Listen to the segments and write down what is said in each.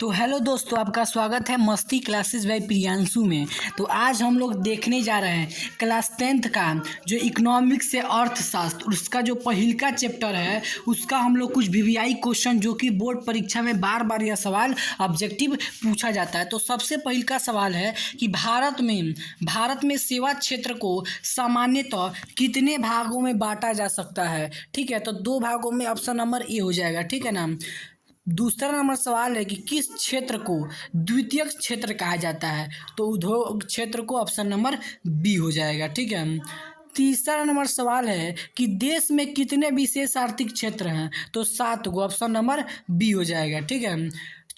तो हेलो दोस्तों, आपका स्वागत है मस्ती क्लासेस बाय प्रियांशु में। तो आज हम लोग देखने जा रहे हैं क्लास 10th का जो इकोनॉमिक्स से अर्थशास्त्र, उसका जो पहिलका चैप्टर है उसका हम लोग कुछ वीवीआई क्वेश्चन जो कि बोर्ड परीक्षा में बार बार यह सवाल ऑब्जेक्टिव पूछा जाता है। तो सबसे पहिलका सवाल है कि भारत में सेवा क्षेत्र को सामान्यतः कितने भागों में बांटा जा सकता है। ठीक है, तो 2 भागों में, ऑप्शन नंबर ए हो जाएगा। ठीक है ना। दूसरा नंबर सवाल है कि किस क्षेत्र को द्वितीयक क्षेत्र कहा जाता है, तो उद्योग क्षेत्र को ऑप्शन नंबर बी हो जाएगा। ठीक है। तीसरा नंबर सवाल है कि देश में कितने विशेष आर्थिक क्षेत्र हैं, तो 7 को, ऑप्शन नंबर बी हो जाएगा। ठीक है।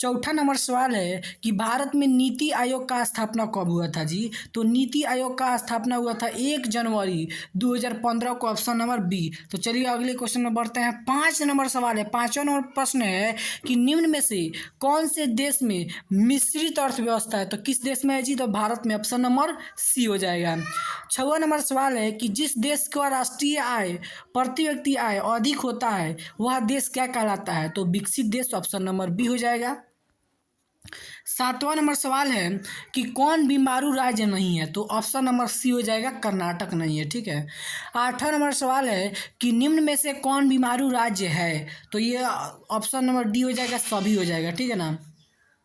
चौथा नंबर सवाल है कि भारत में नीति आयोग का स्थापना कब हुआ था जी, तो नीति आयोग का स्थापना हुआ था 1 जनवरी 2015 को, ऑप्शन नंबर बी। तो चलिए अगले क्वेश्चन में बढ़ते हैं। 5 नंबर सवाल है, 5वां नंबर प्रश्न है कि निम्न में से कौन से देश में मिश्रित अर्थव्यवस्था है, तो किस देश में है जी, तो भारत में, ऑप्शन नंबर सी हो जाएगा। 6वां नंबर सवाल है कि जिस देश का राष्ट्रीय आय प्रति व्यक्ति आय अधिक होता है वह देश क्या कहलाता है, तो विकसित देश, ऑप्शन नंबर बी हो जाएगा। 7वां नंबर सवाल है कि कौन बीमारू राज्य नहीं है, तो ऑप्शन नंबर सी हो जाएगा, कर्नाटक नहीं है। ठीक है। 8वां नंबर सवाल है कि निम्न में से कौन बीमारू राज्य है, तो ये ऑप्शन नंबर डी हो जाएगा, सभी हो जाएगा। ठीक है ना।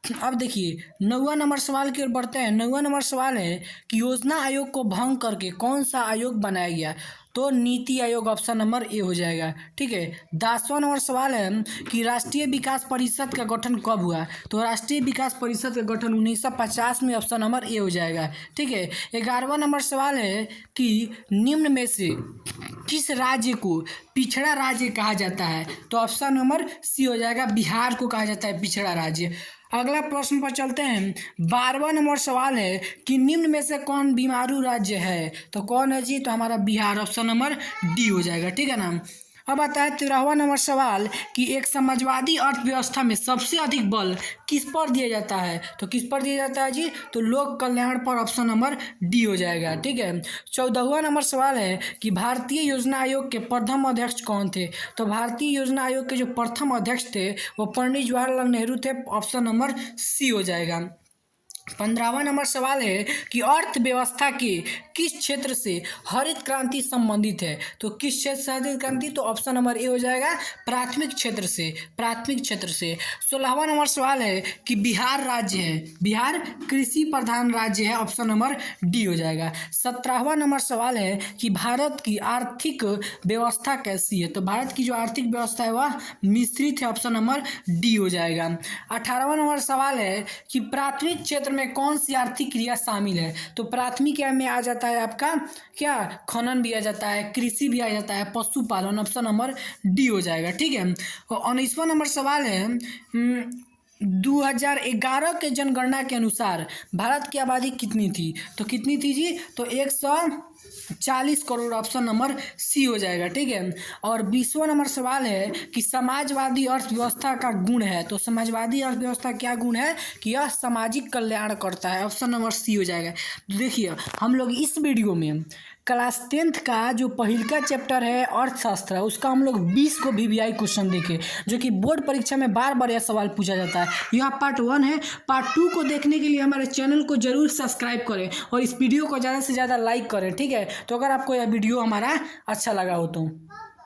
अब देखिए 9वां नंबर सवाल की ओर बढ़ते हैं। 9वां नंबर सवाल है कि योजना आयोग को भंग करके कौन सा आयोग बनाया गया, तो NITI Aayog, option number A हो जाएगा। ठीक है। 10वां नंबर सवाल है कि राष्ट्रीय विकास परिषद का गठन कब हुआ, तो राष्ट्रीय विकास परिषद का गठन 1950 में, ऑप्शन नंबर ए हो जाएगा। ठीक है। 11वां नंबर सवाल है कि निम्न में से किस राज्य को पिछड़ा राज्य कहा जाता है, तो ऑप्शन नंबर सी हो जाएगा, बिहार को कहा जाता है पिछड़ा राज्य। अगला प्रश्न पर चलते हैं। 12वां नंबर सवाल है कि निम्न में से कौन बीमारू राज्य है, तो कौन है जी, तो हमारा बिहार, ऑप्शन नंबर डी हो जाएगा। ठीक है ना। अब आता है 13वां नंबर सवाल कि एक समाजवादी अर्थव्यवस्था में सबसे अधिक बल किस पर दिया जाता है, तो किस पर दिया जाता है जी, तो लोक कल्याण पर, ऑप्शन नंबर डी हो जाएगा। ठीक है। 14वां नंबर सवाल है कि भारतीय योजना आयोग के प्रथम अध्यक्ष कौन थे, तो भारतीय योजना आयोग के जो प्रथम अध्यक्ष थे वो पंडित जवाहरलाल नेहरू थे, ऑप्शन नंबर सी हो जाएगा। 15वां नंबर सवाल है कि अर्थव्यवस्था के किस क्षेत्र से हरित क्रांति संबंधित है, तो किस क्षेत्र से हरित क्रांति, तो ऑप्शन नंबर ए हो जाएगा, प्राथमिक क्षेत्र से, प्राथमिक क्षेत्र से। 16वां नंबर सवाल है कि बिहार राज्य है, बिहार कृषि प्रधान राज्य है, ऑप्शन नंबर डी हो जाएगा। 17वां नंबर सवाल है कि भारत की आर्थिक व्यवस्था कैसी है, तो भारत की जो आर्थिक व्यवस्था है वह मिश्रित है, ऑप्शन नंबर डी हो जाएगा। 18वां नंबर सवाल है कि प्राथमिक क्षेत्र में कौन सी आर्थिक क्रिया शामिल है, तो प्राथमिक में आ जाता है आपका क्या, खनन भी आ जाता है, कृषि भी आ जाता है, पशुपालन, ऑप्शन नंबर डी हो जाएगा। ठीक है। और 19वां नंबर सवाल है 2011 के जनगणना के अनुसार भारत की आबादी कितनी थी, तो कितनी थी जी, तो 140 करोड़, ऑप्शन नंबर सी हो जाएगा। ठीक है। और 20वां नंबर सवाल है कि समाजवादी अर्थव्यवस्था का गुण है, तो समाजवादी अर्थव्यवस्था क्या गुण है, कि यह सामाजिक कल्याण करता है, ऑप्शन नंबर सी हो जाएगा। देखिए हम लोग इस वीडियो में क्लास 10th का जो पहिलका चैप्टर है अर्थशास्त्र, उसका हम लोग 20 को वीवीआई क्वेश्चन देखे, जो कि बोर्ड परीक्षा में बार बार यह सवाल पूछा जाता है। यह पार्ट 1 है। पार्ट 2 को देखने के लिए हमारे चैनल को जरूर सब्सक्राइब करें और इस वीडियो को ज़्यादा से ज़्यादा लाइक करें। ठीक है। तो अगर आपको यह वीडियो हमारा अच्छा लगा हो तो